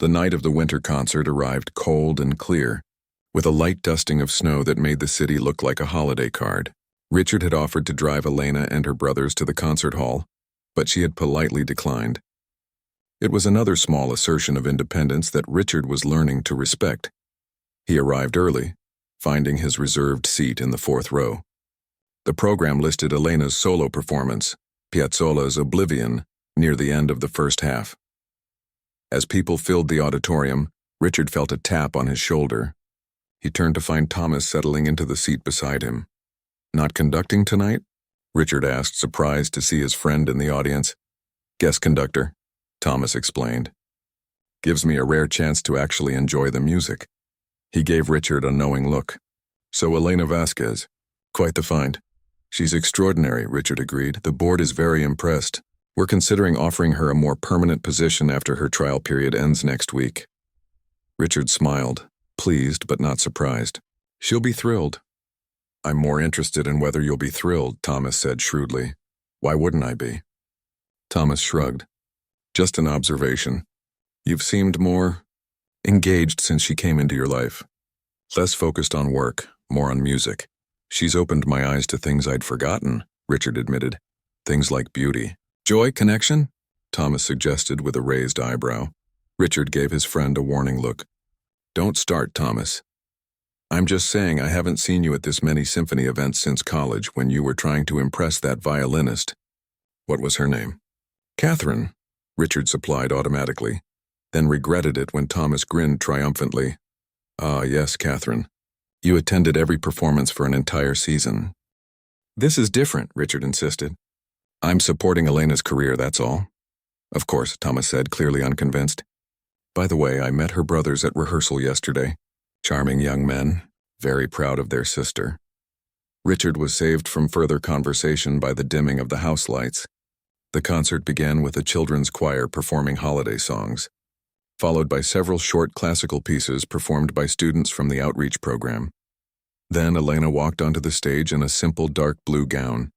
S1: The night of the winter concert arrived cold and clear, with a light dusting of snow that made the city look like a holiday card. Richard had offered to drive Elena and her brothers to the concert hall, but she had politely declined. It was another small assertion of independence that Richard was learning to respect. He arrived early, finding his reserved seat in the 4th row. The program listed Elena's solo performance, Piazzolla's Oblivion, near the end of the first half. As people filled the auditorium, Richard felt a tap on his shoulder. He turned to find Thomas settling into the seat beside him. Not conducting tonight? Richard asked, surprised to see his friend in the audience. Guest conductor, Thomas explained. Gives me a rare chance to actually enjoy the music. He gave Richard a knowing look. So Elena Vasquez, quite the find. She's extraordinary, Richard agreed. The board is very impressed. We're considering offering her a more permanent position after her trial period ends next week. Richard smiled, pleased but not surprised. She'll be thrilled. I'm more interested in whether you'll be thrilled, Thomas said shrewdly. Why wouldn't I be? Thomas shrugged. Just an observation. You've seemed more engaged since she came into your life. Less focused on work, more on music. She's opened my eyes to things I'd forgotten, Richard admitted. Things like beauty. Joy, connection? Thomas suggested with a raised eyebrow. Richard gave his friend a warning look. Don't start, Thomas. I'm just saying I haven't seen you at this many symphony events since college when you were trying to impress that violinist. What was her name? Catherine, Richard supplied automatically, then regretted it when Thomas grinned triumphantly. Ah, yes, Catherine. You attended every performance for an entire season. This is different, Richard insisted. I'm supporting Elena's career, that's all. Of course, Thomas said, clearly unconvinced. By the way, I met her brothers at rehearsal yesterday. Charming young men, very proud of their sister. Richard was saved from further conversation by the dimming of the house lights. The concert began with a children's choir performing holiday songs, followed by several short classical pieces performed by students from the outreach program. Then Elena walked onto the stage in a simple dark blue gown.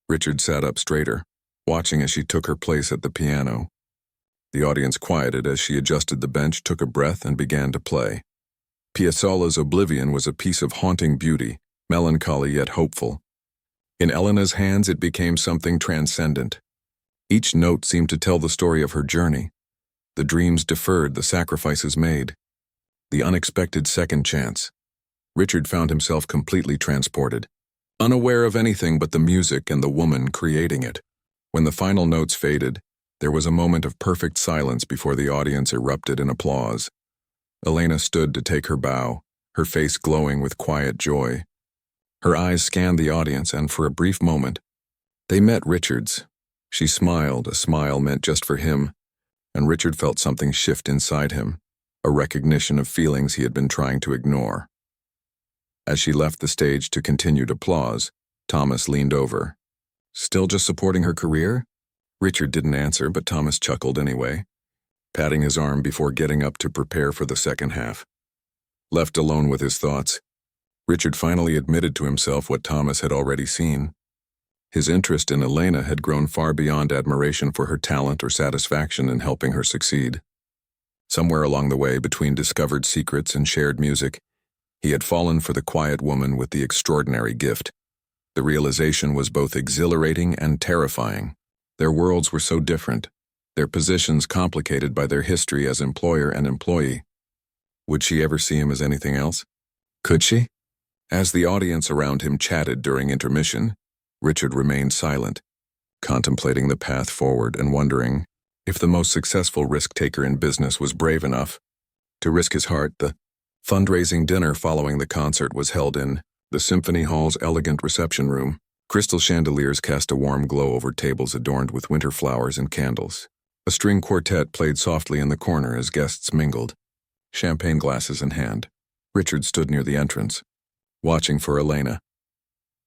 S1: Richard sat up straighter, watching as she took her place at the piano. The audience quieted as she adjusted the bench, took a breath, and began to play. Piazzolla's Oblivion was a piece of haunting beauty, melancholy yet hopeful. In Elena's hands it became something transcendent. Each note seemed to tell the story of her journey. The dreams deferred, the sacrifices made. The unexpected second chance. Richard found himself completely transported, unaware of anything but the music and the woman creating it. When the final notes faded, there was a moment of perfect silence before the audience erupted in applause. Elena stood to take her bow, her face glowing with quiet joy. Her eyes scanned the audience, and for a brief moment, they met Richard's. She smiled, a smile meant just for him, and Richard felt something shift inside him, a recognition of feelings he had been trying to ignore. As she left the stage to continued applause, Thomas leaned over. Still just supporting her career? Richard didn't answer, but Thomas chuckled anyway, patting his arm before getting up to prepare for the second half. Left alone with his thoughts, Richard finally admitted to himself what Thomas had already seen. His interest in Elena had grown far beyond admiration for her talent or satisfaction in helping her succeed. Somewhere along the way, between discovered secrets and shared music, he had fallen for the quiet woman with the extraordinary gift. The realization was both exhilarating and terrifying. Their worlds were so different, their positions complicated by their history as employer and employee. Would she ever see him as anything else? Could she? As the audience around him chatted during intermission, Richard remained silent, contemplating the path forward and wondering if the most successful risk-taker in business was brave enough to risk his heart. The fundraising dinner following the concert was held in the Symphony Hall's elegant reception room. Crystal chandeliers cast a warm glow over tables adorned with winter flowers and candles. A string quartet played softly in the corner as guests mingled, champagne glasses in hand. Richard stood near the entrance, watching for Elena.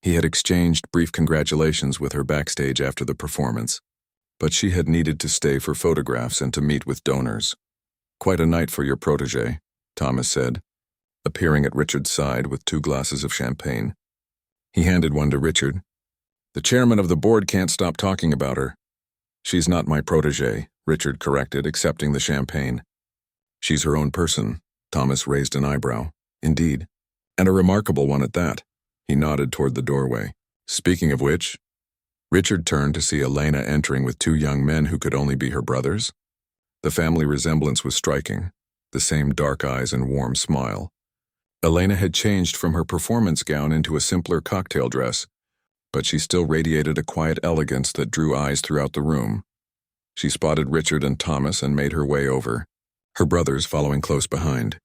S1: He had exchanged brief congratulations with her backstage after the performance, but she had needed to stay for photographs and to meet with donors. Quite a night for your protégé, Thomas said, appearing at Richard's side with 2 glasses of champagne. He handed one to Richard. The chairman of the board can't stop talking about her. She's not my protégé, Richard corrected, accepting the champagne. She's her own person, Thomas raised an eyebrow. Indeed, and a remarkable one at that. He nodded toward the doorway. Speaking of which, Richard turned to see Elena entering with 2 young men who could only be her brothers. The family resemblance was striking, the same dark eyes and warm smile. Elena had changed from her performance gown into a simpler cocktail dress, but she still radiated a quiet elegance that drew eyes throughout the room. She spotted Richard and Thomas and made her way over, her brothers following close behind.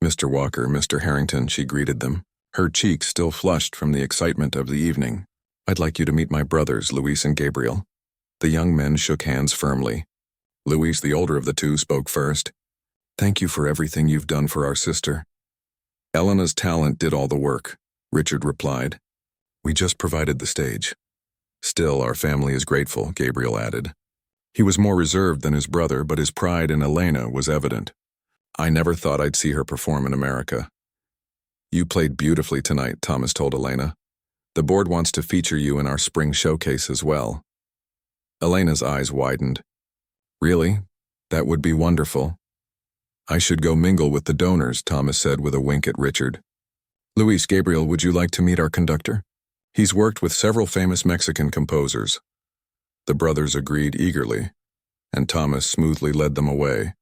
S1: Mr. Walker, Mr. Harrington, she greeted them, her cheeks still flushed from the excitement of the evening. I'd like you to meet my brothers, Luis and Gabriel. The young men shook hands firmly. Luis, the older of the 2, spoke first. Thank you for everything you've done for our sister. Elena's talent did all the work, Richard replied. We just provided the stage. Still, our family is grateful, Gabriel added. He was more reserved than his brother, but his pride in Elena was evident. I never thought I'd see her perform in America. You played beautifully tonight, Thomas told Elena. The board wants to feature you in our spring showcase as well. Elena's eyes widened. Really? That would be wonderful. I should go mingle with the donors, Thomas said with a wink at Richard. Luis, Gabriel, would you like to meet our conductor? He's worked with several famous Mexican composers. The brothers agreed eagerly, and Thomas smoothly led them away,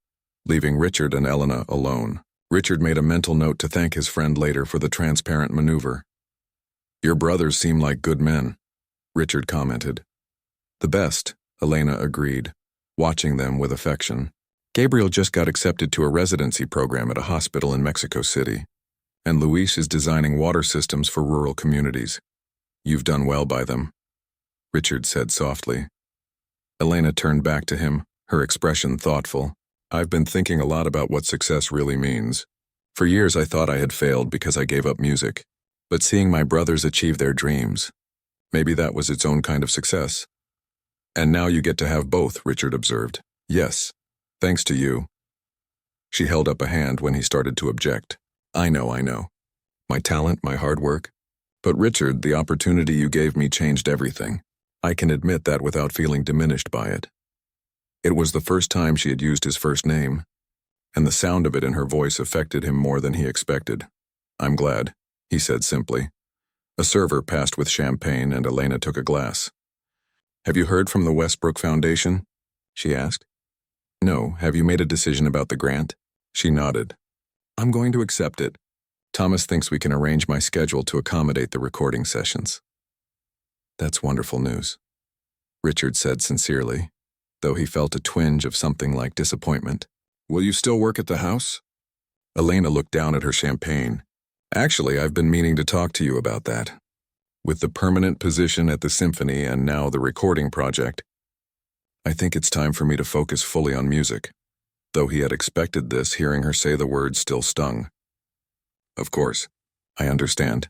S1: leaving Richard and Elena alone. Richard made a mental note to thank his friend later for the transparent maneuver. "Your brothers seem like good men," Richard commented. "The best," Elena agreed, watching them with affection. "Gabriel just got accepted to a residency program at a hospital in Mexico City, and Luis is designing water systems for rural communities. You've done well by them," Richard said softly. Elena turned back to him, her expression thoughtful. "I've been thinking a lot about what success really means. For years I thought I had failed because I gave up music, but seeing my brothers achieve their dreams, maybe that was its own kind of success." "And now you get to have both," Richard observed. "Yes, thanks to you." She held up a hand when he started to object. I know. My talent, my hard work. But Richard, the opportunity you gave me changed everything. I can admit that without feeling diminished by it." It was the first time she had used his first name, and the sound of it in her voice affected him more than he expected. "I'm glad," he said simply. A server passed with champagne and Elena took a glass. "Have you heard from the Westbrook Foundation?" she asked. "No. Have you made a decision about the grant?" She nodded. "I'm going to accept it. Thomas thinks we can arrange my schedule to accommodate the recording sessions." "That's wonderful news," Richard said sincerely, though he felt a twinge of something like disappointment. "Will you still work at the house?" Elena looked down at her champagne. "Actually, I've been meaning to talk to you about that. With the permanent position at the symphony and now the recording project, I think it's time for me to focus fully on music." Though he had expected this, hearing her say the words still stung. "Of course, I understand.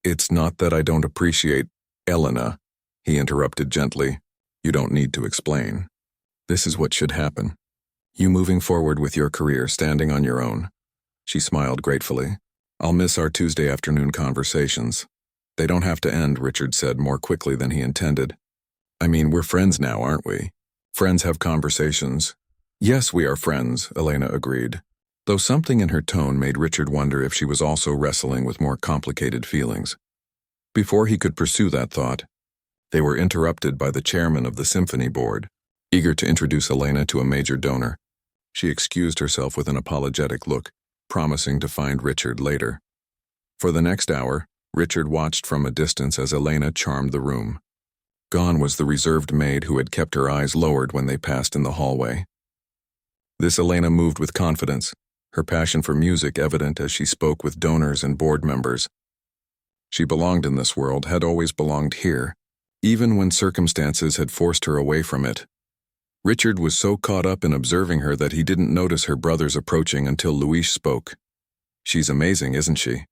S1: It's not that I don't appreciate Elena," he interrupted gently. "You don't need to explain. This is what should happen. You moving forward with your career, standing on your own." She smiled gratefully. "I'll miss our Tuesday afternoon conversations." "They don't have to end," Richard said more quickly than he intended. "I mean, we're friends now, aren't we? Friends have conversations." "Yes, we are friends," Elena agreed, though something in her tone made Richard wonder if she was also wrestling with more complicated feelings. Before he could pursue that thought, they were interrupted by the chairman of the symphony board, eager to introduce Elena to a major donor. She excused herself with an apologetic look, promising to find Richard later. For the next hour, Richard watched from a distance as Elena charmed the room. Gone was the reserved maid who had kept her eyes lowered when they passed in the hallway. This Elena moved with confidence, her passion for music evident as she spoke with donors and board members. She belonged in this world, had always belonged here, even when circumstances had forced her away from it. Richard was so caught up in observing her that he didn't notice her brothers approaching until Luis spoke. "She's amazing, isn't she?"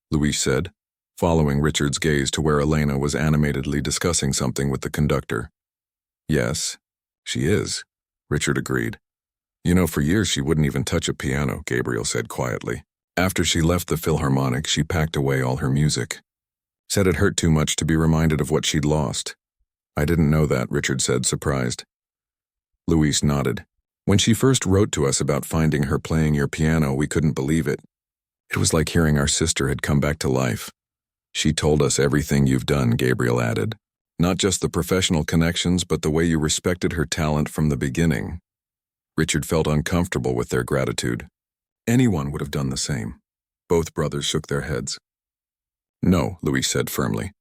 S1: Luis said, following Richard's gaze to where Elena was animatedly discussing something with the conductor. "Yes, she is," Richard agreed. "You know, for years she wouldn't even touch a piano," Gabriel said quietly. "After she left the Philharmonic, she packed away all her music. Said it hurt too much to be reminded of what she'd lost." "I didn't know that," Richard said, surprised. Luis nodded. "When she first wrote to us about finding her playing your piano, we couldn't believe it. It was like hearing our sister had come back to life. She told us everything you've done," Gabriel added. "Not just the professional connections, but the way you respected her talent from the beginning." Richard felt uncomfortable with their gratitude. Anyone would have done the same. Both brothers shook their heads. "No," Luis said firmly.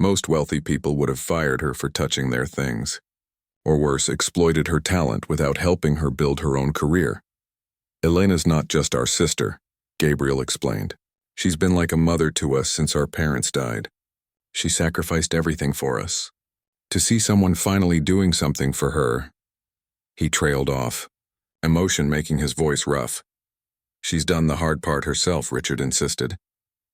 S1: "Most wealthy people would have fired her for touching their things. Or worse, exploited her talent without helping her build her own career. Elena's not just our sister," Gabriel explained. "She's been like a mother to us since our parents died. She sacrificed everything for us. To see someone finally doing something for her..." He trailed off, emotion making his voice rough. "She's done the hard part herself," Richard insisted.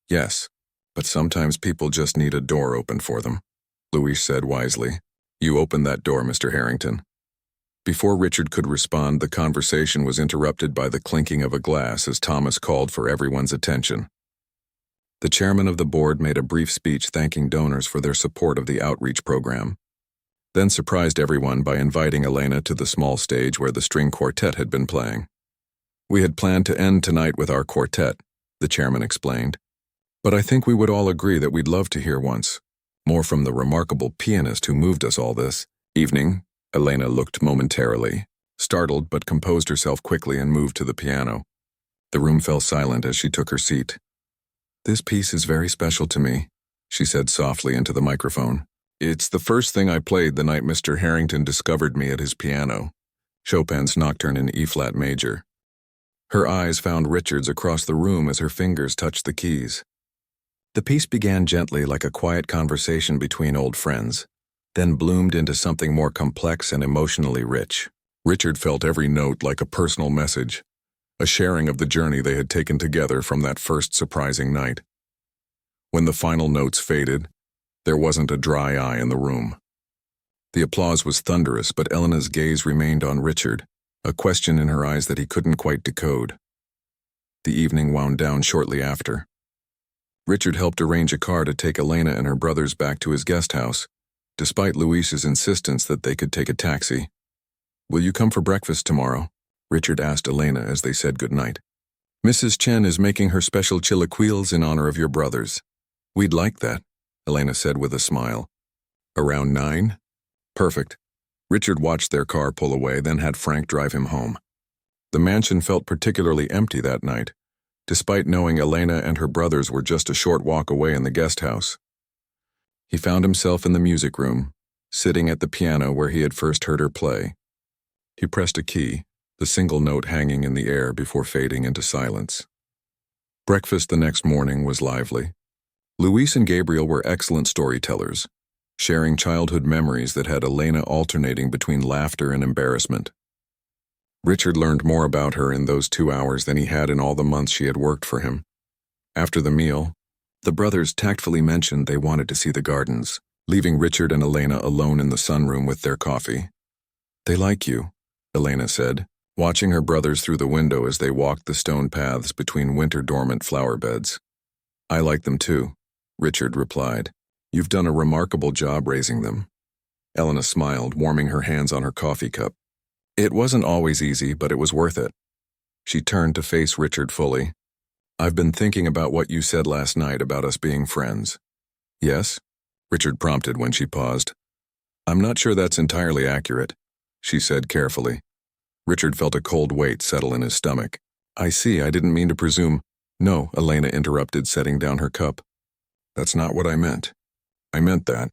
S1: "Yes, but sometimes people just need a door opened for them," Luis said wisely. "You open that door, Mr. Harrington." Before Richard could respond, the conversation was interrupted by the clinking of a glass as Thomas called for everyone's attention. The chairman of the board made a brief speech thanking donors for their support of the outreach program, then surprised everyone by inviting Elena to the small stage where the string quartet had been playing. "We had planned to end tonight with our quartet," the chairman explained, "but I think we would all agree that we'd love to hear once more from the remarkable pianist who moved us all this evening." Elena looked momentarily startled but composed herself quickly and moved to the piano. The room fell silent as she took her seat. "This piece is very special to me," she said softly into the microphone. "It's the first thing I played the night Mr. Harrington discovered me at his piano, Chopin's Nocturne in E-flat major." Her eyes found Richard's across the room as her fingers touched the keys. The piece began gently like a quiet conversation between old friends, then bloomed into something more complex and emotionally rich. Richard felt every note like a personal message, a sharing of the journey they had taken together from that first surprising night. When the final notes faded, there wasn't a dry eye in the room. The applause was thunderous, but Elena's gaze remained on Richard, a question in her eyes that he couldn't quite decode. The evening wound down shortly after. Richard helped arrange a car to take Elena and her brothers back to his guest house, despite Luis's insistence that they could take a taxi. "Will you come for breakfast tomorrow?" Richard asked Elena as they said goodnight. "Mrs. Chen is making her special chilaquiles in honor of your brothers." "We'd like that," Elena said with a smile. "Around 9? Perfect." Richard watched their car pull away, then had Frank drive him home. The mansion felt particularly empty that night, despite knowing Elena and her brothers were just a short walk away in the guest house. He found himself in the music room, sitting at the piano where he had first heard her play. He pressed a key, the single note hanging in the air before fading into silence. Breakfast the next morning was lively. Luis and Gabriel were excellent storytellers, sharing childhood memories that had Elena alternating between laughter and embarrassment. Richard learned more about her in those 2 hours than he had in all the months she had worked for him. After the meal, the brothers tactfully mentioned they wanted to see the gardens, leaving Richard and Elena alone in the sunroom with their coffee. "They like you," Elena said, watching her brothers through the window as they walked the stone paths between winter-dormant flower beds. "I like them too," Richard replied. "You've done a remarkable job raising them." Elena smiled, warming her hands on her coffee cup. "It wasn't always easy, but it was worth it." She turned to face Richard fully. "I've been thinking about what you said last night about us being friends." "Yes?" Richard prompted when she paused. "I'm not sure that's entirely accurate," she said carefully. Richard felt a cold weight settle in his stomach. "I see, I didn't mean to presume—" "No," Elena interrupted, setting down her cup. "That's not what I meant. I meant that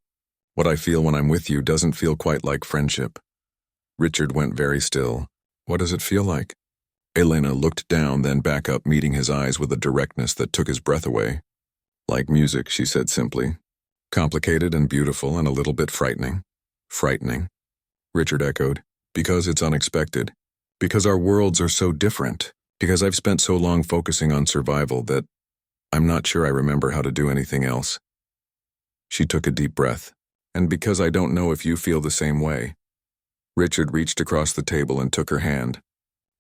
S1: what I feel when I'm with you doesn't feel quite like friendship." Richard went very still. "What does it feel like?" Elena looked down, then back up, meeting his eyes with a directness that took his breath away. "Like music," she said simply. "Complicated and beautiful and a little bit frightening." "Frightening?" Richard echoed. "Because it's unexpected. Because our worlds are so different. Because I've spent so long focusing on survival that I'm not sure I remember how to do anything else." She took a deep breath. "And because I don't know if you feel the same way." Richard reached across the table and took her hand.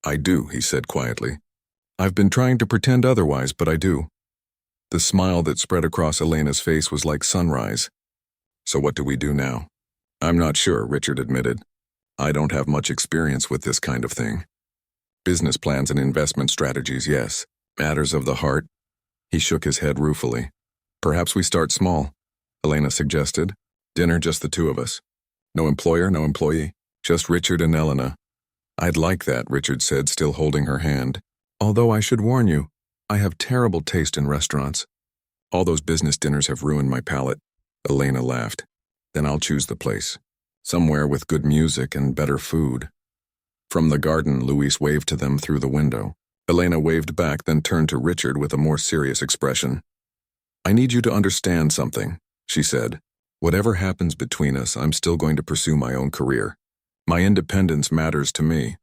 S1: "I do," he said quietly. "I've been trying to pretend otherwise, but I do." The smile that spread across Elena's face was like sunrise. "So what do we do now?" "I'm not sure," Richard admitted. "I don't have much experience with this kind of thing. Business plans and investment strategies, yes. Matters of the heart." He shook his head ruefully. "Perhaps we start small," Elena suggested. "Dinner, just the two of us. No employer, no employee. Just Richard and Elena." "I'd like that," Richard said, still holding her hand. "Although I should warn you, I have terrible taste in restaurants. All those business dinners have ruined my palate." Elena laughed. "Then I'll choose the place. Somewhere with good music and better food." From the garden, Luis waved to them through the window. Elena waved back, then turned to Richard with a more serious expression. "I need you to understand something," she said. "Whatever happens between us, I'm still going to pursue my own career. My independence matters to me."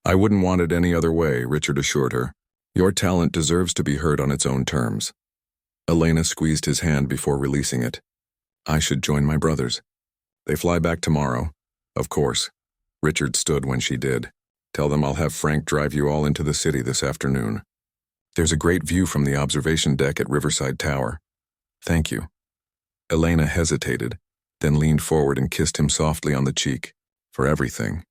S1: "I wouldn't want it any other way," Richard assured her. "Your talent deserves to be heard on its own terms." Elena squeezed his hand before releasing it. "I should join my brothers. They fly back tomorrow." "Of course." Richard stood when she did. "Tell them I'll have Frank drive you all into the city this afternoon. There's a great view from the observation deck at Riverside Tower." "Thank you." Elena hesitated, then leaned forward and kissed him softly on the cheek. "For everything."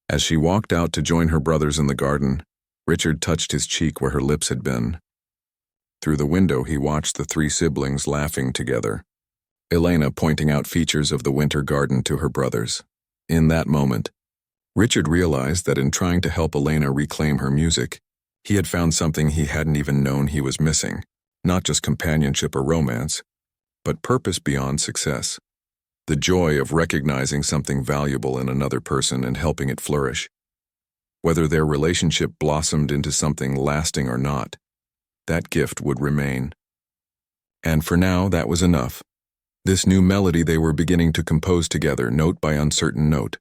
S1: As she walked out to join her brothers in the garden, Richard touched his cheek where her lips had been. Through the window, he watched the three siblings laughing together, Elena pointing out features of the winter garden to her brothers. In that moment, Richard realized that in trying to help Elena reclaim her music, He had found something he hadn't even known he was missing, not just companionship or romance, but purpose beyond success. The joy of recognizing something valuable in another person and helping it flourish. Whether their relationship blossomed into something lasting or not, that gift would remain. And for now, that was enough. This new melody they were beginning to compose together, note by uncertain note,